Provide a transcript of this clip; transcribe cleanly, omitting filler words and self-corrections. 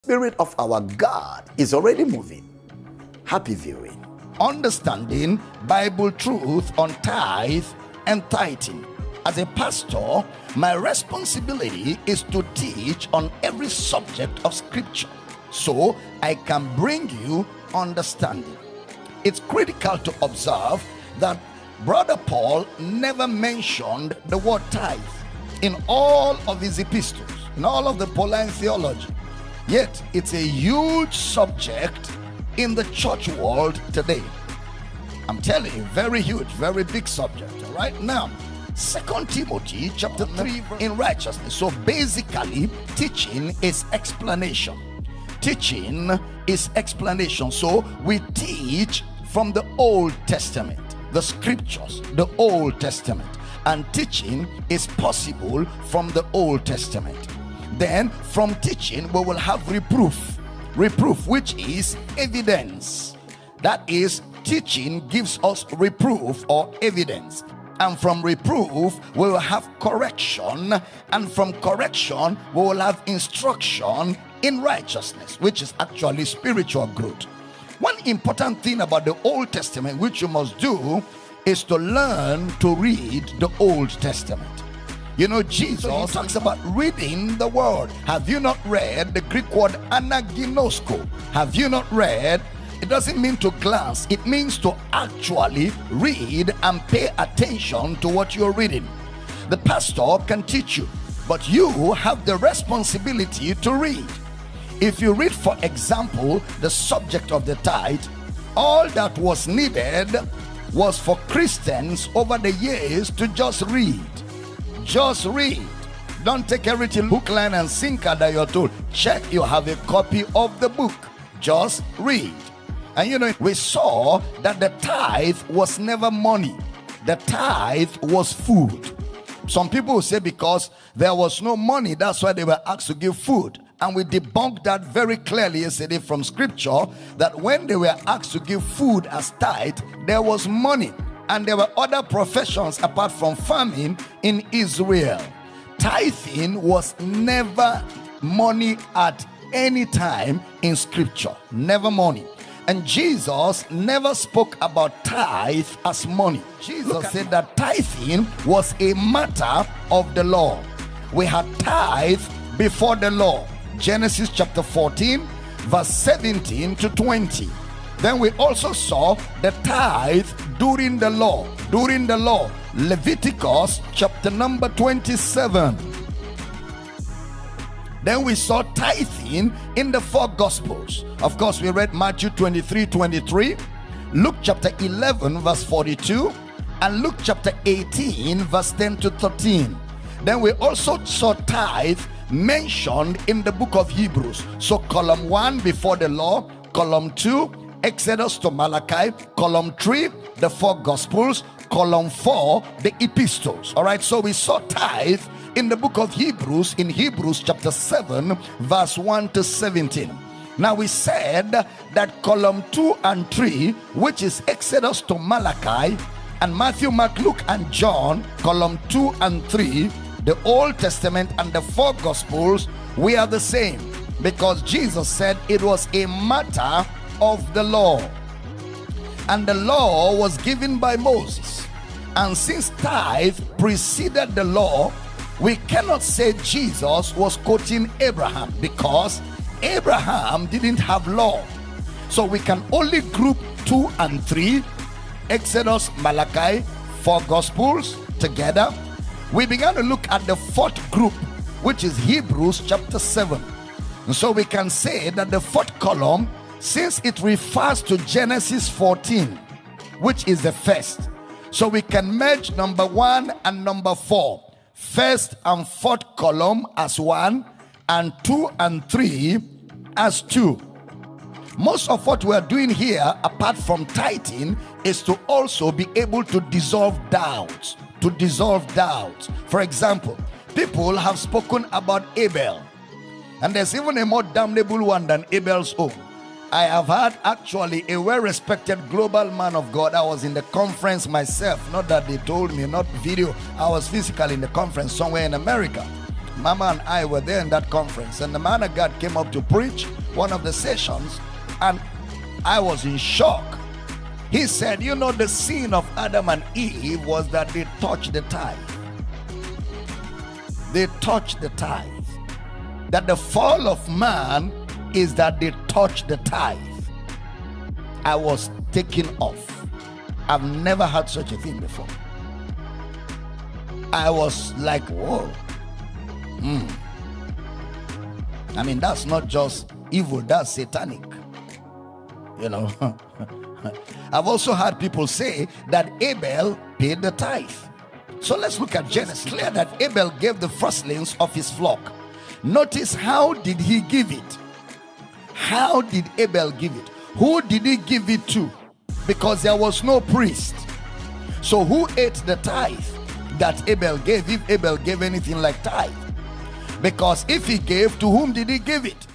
Spirit of our God is already moving. Happy viewing. Understanding Bible truth on tithe and tithing. As a pastor, my responsibility is to teach on every subject of scripture so I can bring you understanding. It's critical to observe that Brother Paul never mentioned the word tithe in all of his epistles, in all of the Pauline theology. Yet it's a huge subject in the church world today. I'm telling you, very huge, very big subject. All right, now 2 Timothy chapter 3 in righteousness. So basically, teaching is explanation. Teaching is explanation. So we teach from the Old Testament, the scriptures, the Old Testament, and teaching is possible from the Old Testament. Then from teaching we will have reproof, which is evidence. That is, teaching gives us reproof or evidence, and from reproof we will have correction, and from correction we will have instruction in righteousness, which is actually spiritual growth. One important thing about the Old Testament which you must do is to learn to read the Old Testament. You know, Jesus talks about reading the word. Have you not read the Greek word anaginosko? Have you not read? It doesn't mean to glance. It means to actually read and pay attention to what you're reading. The pastor can teach you, but you have the responsibility to read. If you read, for example, the subject of the tithe, all that was needed was for Christians over the years to just read. Just read. Don't take everything hook, line, and sinker that you're told. Check you have a copy of the book. Just read. And you know, we saw that the tithe was never money. The tithe was food. Some people will say because there was no money, that's why they were asked to give food. And we debunked that very clearly yesterday from scripture, that when they were asked to give food as tithe, there was money. And there were other professions apart from farming in Israel. Tithing was never money at any time in scripture. Never money. And Jesus never spoke about tithe as money. Jesus said that tithing was a matter of the law. We had tithe before the law. Genesis chapter 14, verse 17 to 20. Then we also saw the tithe during the law. During the law, Leviticus chapter number 27. Then we saw tithing in the four gospels. Of course, we read Matthew 23:23, Luke chapter 11 verse 42, and Luke chapter 18 verse 10 to 13. Then we also saw tithe mentioned in the book of Hebrews. So column 1 before the law, column 2 Exodus to Malachi, column 3 the four gospels, column 4 the epistles. All right, so we saw tithe in the book of Hebrews, in Hebrews chapter 7 verse 1 to 17. Now we said that column 2 and 3, which is Exodus to Malachi, and Matthew, Mark, Luke, and John, column 2 and 3, the Old Testament and the four gospels, we are the same, because Jesus said it was a matter of the law, and the law was given by Moses. And since tithe preceded the law, we cannot say Jesus was quoting Abraham, because Abraham didn't have law. So we can only group 2 and 3, Exodus, Malachi, four gospels together. We began to look at the fourth group, which is Hebrews chapter 7. And so we can say that the fourth column, since it refers to Genesis 14, which is the first, so we can merge number 1 and number 4, first and fourth column as 1, and 2 and 3 as 2. Most of what we are doing here, apart from tithing, is to also be able to dissolve doubts. To dissolve doubts. For example, people have spoken about Abel, and there's even a more damnable one than Abel's own. I have had actually a well-respected global man of God. I was in the conference myself, not that they told me, not video. I was physically in the conference somewhere in America. Mama and I were there in that conference, and the man of God came up to preach one of the sessions, and I was in shock. He said, you know, the sin of Adam and Eve was that they touched the tithe. They touched the tithe. That the fall of man is that they touched the tithe. I was taken off. I've never had such a thing before. I was like, whoa. I mean, that's not just evil, that's satanic. You know. I've also had people say that Abel paid the tithe. So let's look at Genesis. It's clear that Abel gave the firstlings of his flock. Notice, how did he give it? How did Abel give it? Who did he give it to? Because there was no priest. So who ate the tithe that Abel gave, if Abel gave anything like tithe? Because if he gave, to whom did he give it?